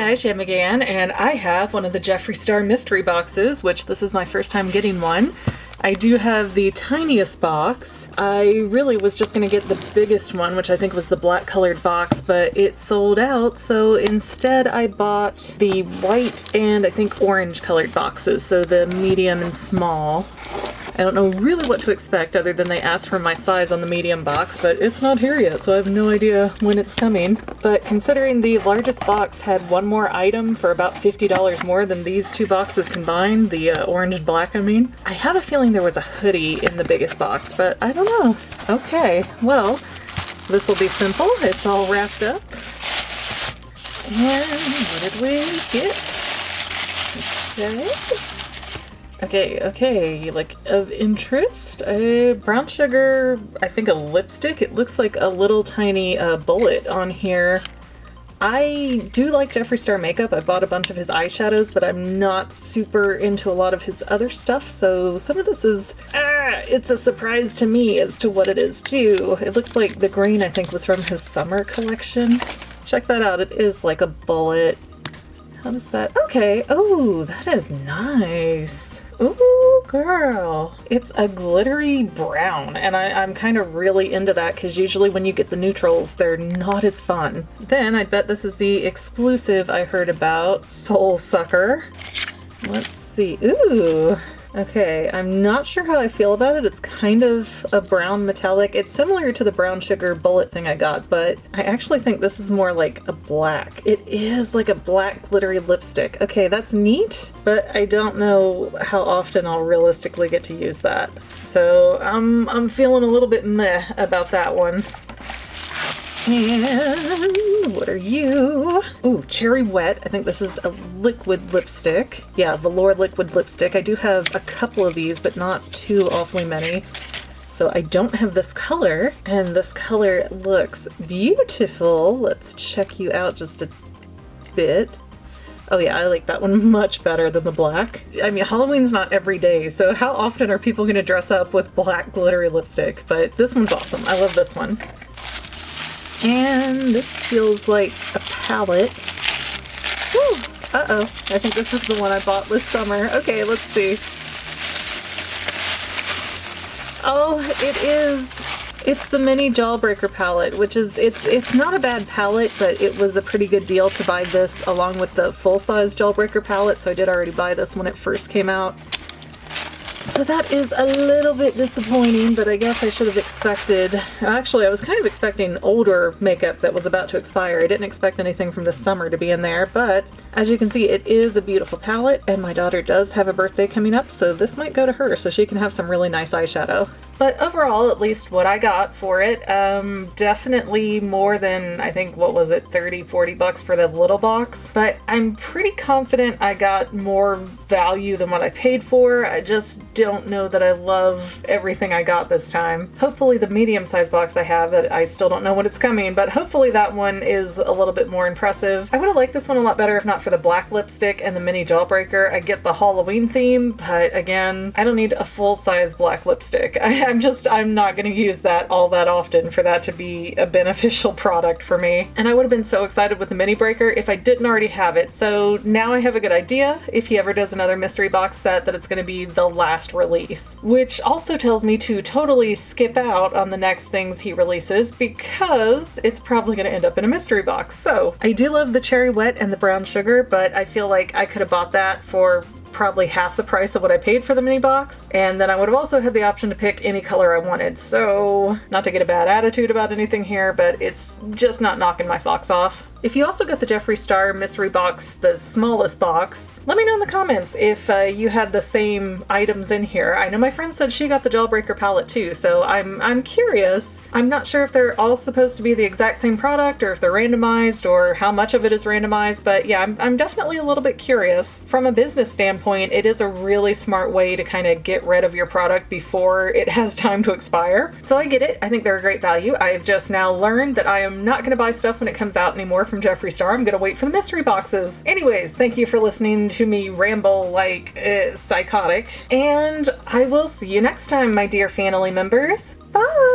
guys, Shem again, and I have one of the Jeffree Star Mystery Boxes, which this is my first time getting one. I do have the tiniest box. I really was just going to get the biggest one, which I think was the black colored box, but it sold out, so instead I bought the white and I think orange colored boxes, so the medium and small. I don't know really what to expect other than they asked for my size on the medium box, but it's not here yet, so I have no idea when it's coming. But considering the largest box had one more item for about $50 more than these two boxes combined, the orange and black I mean, I have a feeling there was a hoodie in the biggest box, but I don't know. Okay, well, this will be simple. It's all wrapped up. And what did we get? Okay, like of interest, a brown sugar, I think a lipstick. It looks like a little tiny bullet on here. I do like Jeffree Star makeup. I bought a bunch of his eyeshadows, but I'm not super into a lot of his other stuff, so some of this is, it's a surprise to me as to what it is too. It looks like the green I think was from his summer collection. Check that out, it is like a bullet. How does that, okay, oh, that is nice. Ooh, girl. It's a glittery brown, and I'm kind of really into that because usually when you get the neutrals, they're not as fun. Then I bet this is the exclusive I heard about, Soul Sucker. Let's see. Ooh. Okay, I'm not sure how I feel about it. It's kind of a brown metallic. It's similar to the brown sugar bullet thing I got, but I actually think this is more like a black. It is like a black glittery lipstick. Okay, that's neat, but I don't know how often I'll realistically get to use that. So I'm feeling a little bit meh about that one. And what are you? Ooh, Cherry Wet. I think this is a liquid lipstick. Yeah, velour liquid lipstick. I do have a couple of these, but not too awfully many. So I don't have this color, and this color looks beautiful. Let's check you out just a bit. Oh yeah, I like that one much better than the black. I mean, Halloween's not every day, so how often are people going to dress up with black glittery lipstick? But this one's awesome. I love this one. And this feels like a palette. Woo! Uh-oh. I think this is the one I bought this summer. Okay, let's see. Oh, it is. It's the mini Jawbreaker palette, which is, it's not a bad palette, but it was a pretty good deal to buy this along with the full-size Jawbreaker palette, so I did already buy this when it first came out. So that is a little bit disappointing, but I guess I should have expected, actually I was kind of expecting older makeup that was about to expire. I didn't expect anything from this summer to be in there, but as you can see it is a beautiful palette, and my daughter does have a birthday coming up, so this might go to her so she can have some really nice eyeshadow. But overall, at least what I got for it, definitely more than, I think, what was it, 30, 40 bucks for the little box. But I'm pretty confident I got more value than what I paid for. I just don't know that I love everything I got this time. Hopefully the medium-sized box I have, that I still don't know when it's coming, but hopefully that one is a little bit more impressive. I would have liked this one a lot better if not for the black lipstick and the mini Jawbreaker. I get the Halloween theme, but again, I don't need a full-size black lipstick. I'm not going to use that all that often for that to be a beneficial product for me. And I would have been so excited with the mini breaker if I didn't already have it. So now I have a good idea, if he ever does another mystery box set, that it's going to be the last release. Which also tells me to totally skip out on the next things he releases, because it's probably going to end up in a mystery box. So I do love the Cherry Wet and the brown sugar, but I feel like I could have bought that for probably half the price of what I paid for the mini box, and then I would have also had the option to pick any color I wanted. So not to get a bad attitude about anything here, but it's just not knocking my socks off. If you also got the Jeffree Star Mystery Box, the smallest box, let me know in the comments if you had the same items in here. I know my friend said she got the Jawbreaker palette too, so I'm curious. I'm not sure if they're all supposed to be the exact same product, or if they're randomized, or how much of it is randomized, but yeah, I'm definitely a little bit curious. From a business standpoint, it is a really smart way to kind of get rid of your product before it has time to expire. So I get it. I think they're a great value. I've just now learned that I am not going to buy stuff when it comes out anymore from Jeffree Star. I'm gonna wait for the mystery boxes. Anyways, thank you for listening to me ramble like psychotic, and I will see you next time, my dear Fanily members. Bye!